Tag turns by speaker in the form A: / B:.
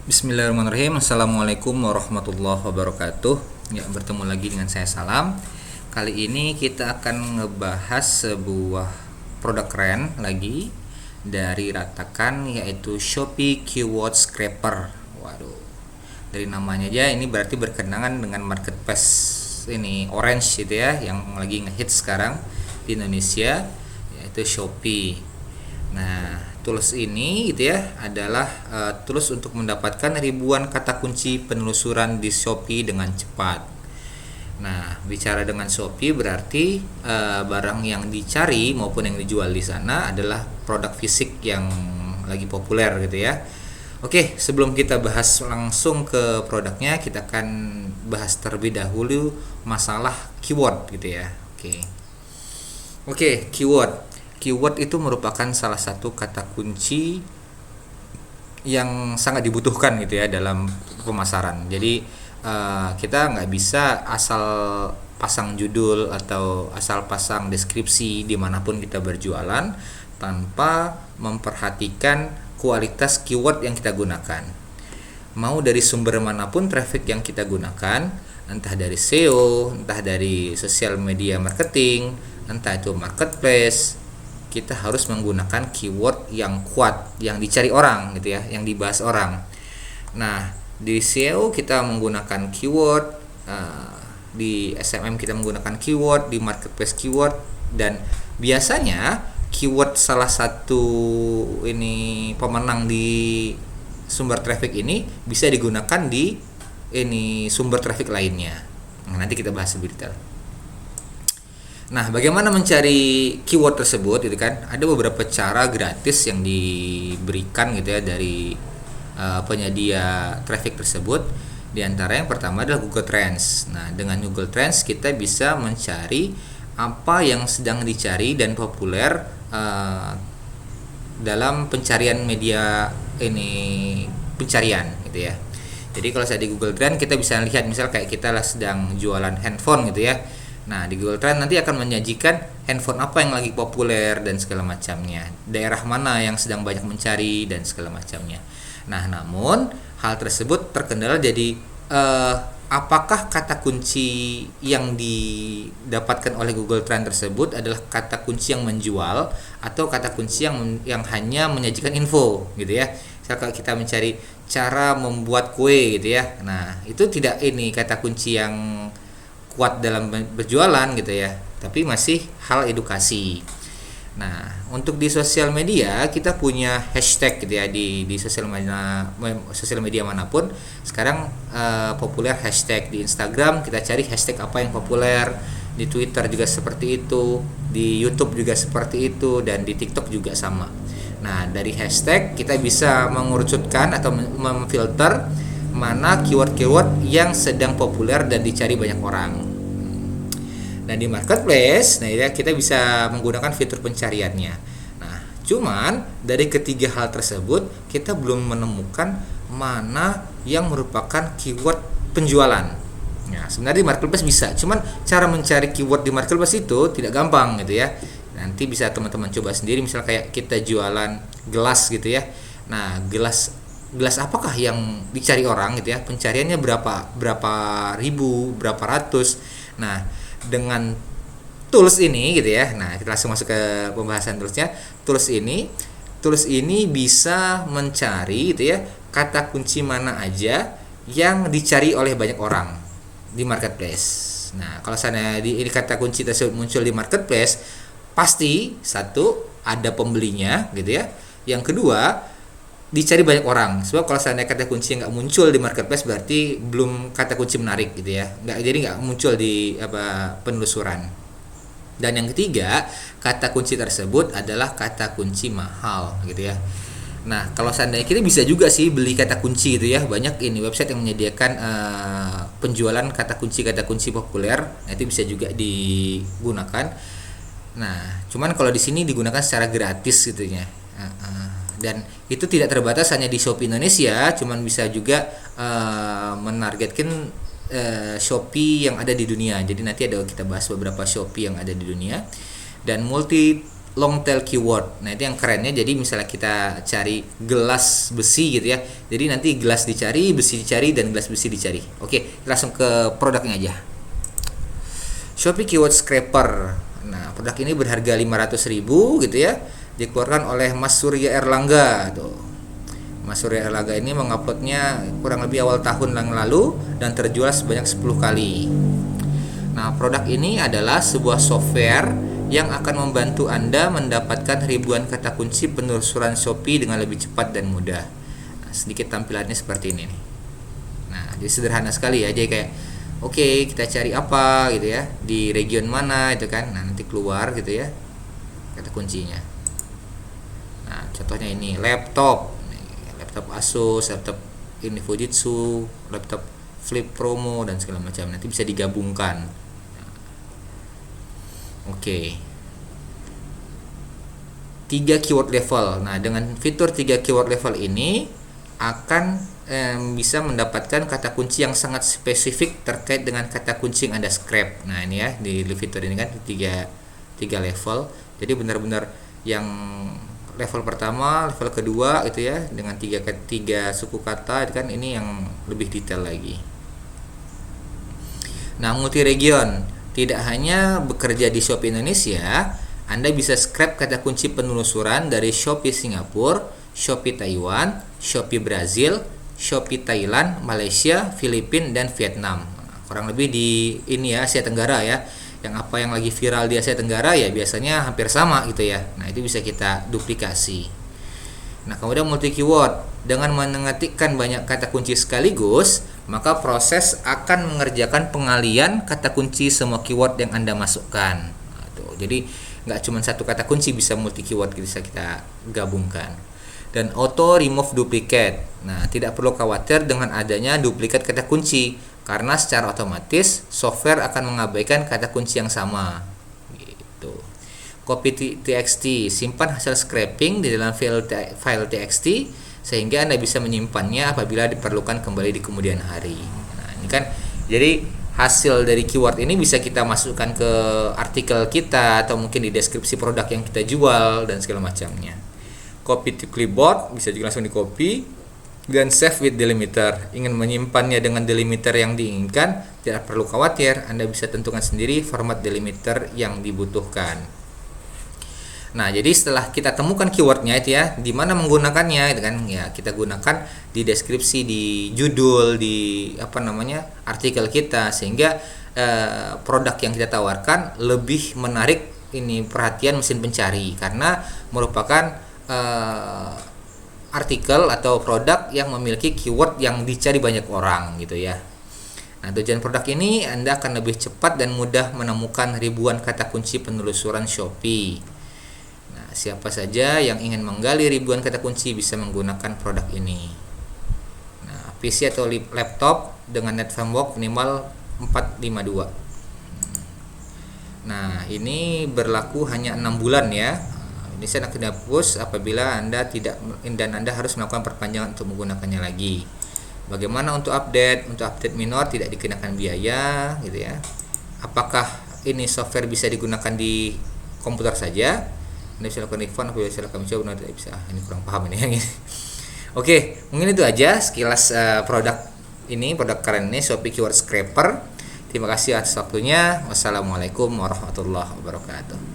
A: Bismillahirrahmanirrahim. Assalamualaikum warahmatullahi wabarakatuh. Ya, bertemu lagi dengan saya Salam. Kali ini kita akan ngebahas sebuah produk keren lagi dari Ratakan, yaitu Shopee Keyword Scraper. Waduh, dari namanya aja ini berarti berkenangan dengan marketplace ini orange gitu ya, yang lagi ngehits sekarang di Indonesia, yaitu Shopee. Nah, tools ini gitu ya adalah tools untuk mendapatkan ribuan kata kunci penelusuran di Shopee dengan cepat. Nah, bicara dengan Shopee berarti barang yang dicari maupun yang dijual di sana adalah produk fisik yang lagi populer gitu ya. Oke, sebelum kita bahas langsung ke produknya, kita akan bahas terlebih dahulu masalah keyword gitu ya. Oke, keyword. Keyword itu merupakan salah satu kata kunci yang sangat dibutuhkan gitu ya dalam pemasaran. Jadi kita nggak bisa asal pasang judul atau asal pasang deskripsi dimanapun kita berjualan tanpa memperhatikan kualitas keyword yang kita gunakan. Mau dari sumber manapun traffic yang kita gunakan, entah dari SEO, entah dari sosial media marketing, entah itu marketplace, kita harus menggunakan keyword yang kuat, yang dicari orang gitu ya, yang dibahas orang. Nah, di SEO kita menggunakan keyword, di SMM kita menggunakan keyword, di marketplace keyword, dan biasanya keyword salah satu ini pemenang di sumber traffic ini bisa digunakan di ini sumber traffic lainnya. Nah, nanti kita bahas lebih detail. Nah, bagaimana mencari keyword tersebut gitu kan? Ada beberapa cara gratis yang diberikan gitu ya dari penyedia traffic tersebut. Di antara yang pertama adalah Google Trends. Nah, dengan Google Trends kita bisa mencari apa yang sedang dicari dan populer dalam pencarian media ini pencarian gitu ya. Jadi kalau saya di Google Trends kita bisa lihat misal kayak kita lah sedang jualan handphone gitu ya. Nah, di Google Trends nanti akan menyajikan handphone apa yang lagi populer dan segala macamnya. Daerah mana yang sedang banyak mencari dan segala macamnya. Nah, namun hal tersebut terkendala jadi apakah kata kunci yang didapatkan oleh Google Trends tersebut adalah kata kunci yang menjual atau kata kunci yang hanya menyajikan info gitu ya. Misalkan kita mencari cara membuat kue gitu ya. Nah, itu tidak ini kata kunci yang kuat dalam berjualan gitu ya, tapi masih hal edukasi. Nah, untuk di sosial media kita punya hashtag gitu ya, di sosial media manapun sekarang populer hashtag. Di Instagram kita cari hashtag apa yang populer, di Twitter juga seperti itu, di YouTube juga seperti itu, dan di TikTok juga sama. Nah, dari hashtag kita bisa mengerucutkan atau memfilter mana keyword-keyword yang sedang populer dan dicari banyak orang. Dan di marketplace, nah ya kita bisa menggunakan fitur pencariannya. Nah, cuman dari ketiga hal tersebut kita belum menemukan mana yang merupakan keyword penjualan. Nah, sebenarnya di marketplace bisa, cuman cara mencari keyword di marketplace itu tidak gampang gitu ya. Nanti bisa teman-teman coba sendiri, misal kayak kita jualan gelas gitu ya. Nah, gelas apakah yang dicari orang gitu ya, pencariannya berapa ribu, berapa ratus. Nah, dengan tools ini gitu ya, nah kita langsung masuk ke pembahasan toolsnya. Tools ini bisa mencari gitu ya kata kunci mana aja yang dicari oleh banyak orang di marketplace. Nah, kalau sana ini kata kunci tersebut muncul di marketplace, pasti satu ada pembelinya gitu ya, yang kedua dicari banyak orang. Sebab kalau seandainya kata kunci nggak muncul di marketplace berarti belum kata kunci menarik gitu ya, nggak muncul di penelusuran. Dan yang ketiga, kata kunci tersebut adalah kata kunci mahal gitu ya. Nah, kalau seandainya kita bisa juga sih beli kata kunci gitu ya, banyak ini website yang menyediakan penjualan kata kunci populer. Nah, itu bisa juga digunakan. Nah, cuman kalau di sini digunakan secara gratis gitu ya. Dan itu tidak terbatas hanya di Shopee Indonesia, cuman bisa juga menargetkan Shopee yang ada di dunia. Jadi nanti kita bahas beberapa Shopee yang ada di dunia, dan multi long tail keyword. Nah, itu yang kerennya. Jadi misalnya kita cari gelas besi gitu ya. Jadi nanti gelas dicari, besi dicari, dan gelas besi dicari. Oke, kita langsung ke produknya aja. Shopee Keyword Scraper. Nah, produk ini berharga 500.000 gitu ya. Dikeluarkan oleh Mas Surya Erlangga tuh. Mas Surya Erlangga ini menguploadnya kurang lebih awal tahun yang lalu dan terjual sebanyak 10 kali. Nah, produk ini adalah sebuah software yang akan membantu Anda mendapatkan ribuan kata kunci penelusuran Shopee dengan lebih cepat dan mudah. Nah, sedikit tampilannya seperti ini nih. Nah, jadi sederhana sekali ya. Jadi kayak oke, kita cari apa gitu ya, di region mana itu kan. Nah, nanti keluar gitu ya kata kuncinya. Nah, contohnya ini laptop Asus, laptop ini Fujitsu, laptop Flip Promo dan segala macam. Nanti bisa digabungkan. Oke. 3 keyword level. Nah, dengan fitur 3 keyword level ini akan bisa mendapatkan kata kunci yang sangat spesifik terkait dengan kata kunci yang Anda scrap. Nah, ini ya di fitur ini kan 3 level. Jadi benar-benar yang level pertama, level kedua itu ya dengan tiga suku kata itu kan, ini yang lebih detail lagi. Nah, multi region. Tidak hanya bekerja di Shopee Indonesia, Anda bisa scrap kata kunci penelusuran dari Shopee Singapura, Shopee Taiwan, Shopee Brazil, Shopee Thailand, Malaysia, Filipina, dan Vietnam. Kurang lebih di ini ya, Asia Tenggara ya. Yang apa yang lagi viral di Asia Tenggara ya biasanya hampir sama gitu ya. Nah, itu bisa kita duplikasi. Nah, kemudian multi keyword. Dengan mengetikkan banyak kata kunci sekaligus, maka proses akan mengerjakan pengalian kata kunci semua keyword yang Anda masukkan. Nah, tuh. Jadi nggak cuma satu kata kunci, bisa multi keyword bisa kita gabungkan. Dan auto remove duplicate. Nah, tidak perlu khawatir dengan adanya duplikat kata kunci karena secara otomatis software akan mengabaikan kata kunci yang sama. Gitu. Copy TXT, simpan hasil scraping di dalam file TXT sehingga Anda bisa menyimpannya apabila diperlukan kembali di kemudian hari. Nah, ini kan jadi hasil dari keyword ini bisa kita masukkan ke artikel kita atau mungkin di deskripsi produk yang kita jual dan segala macamnya. Copy to clipboard, bisa juga langsung di copy, dan save with delimiter. Ingin menyimpannya dengan delimiter yang diinginkan, tidak perlu khawatir, Anda bisa tentukan sendiri format delimiter yang dibutuhkan. Nah, jadi setelah kita temukan keywordnya itu ya, di mana menggunakannya itu kan ya, kita gunakan di deskripsi, di judul, di artikel kita, sehingga produk yang kita tawarkan lebih menarik ini perhatian mesin pencari karena merupakan artikel atau produk yang memiliki keyword yang dicari banyak orang gitu ya. Nah, tujuan produk ini Anda akan lebih cepat dan mudah menemukan ribuan kata kunci penelusuran Shopee. Siapa saja yang ingin menggali ribuan kata kunci bisa menggunakan produk ini. Nah, PC atau laptop dengan net framework minimal 452. Nah, ini berlaku hanya 6 bulan ya. Ini saya akan dihapus apabila Anda harus melakukan perpanjangan untuk menggunakannya lagi. Bagaimana untuk update? Untuk update minor tidak dikenakan biaya gitu ya. Apakah ini software bisa digunakan di komputer saja? Anda bisa lakukan refund apabila kami coba tidak bisa. Ini kurang paham ini. Oke, mungkin itu aja sekilas produk keren ini, Shopee Keyword Scraper. Terima kasih atas waktunya. Wassalamualaikum warahmatullahi wabarakatuh.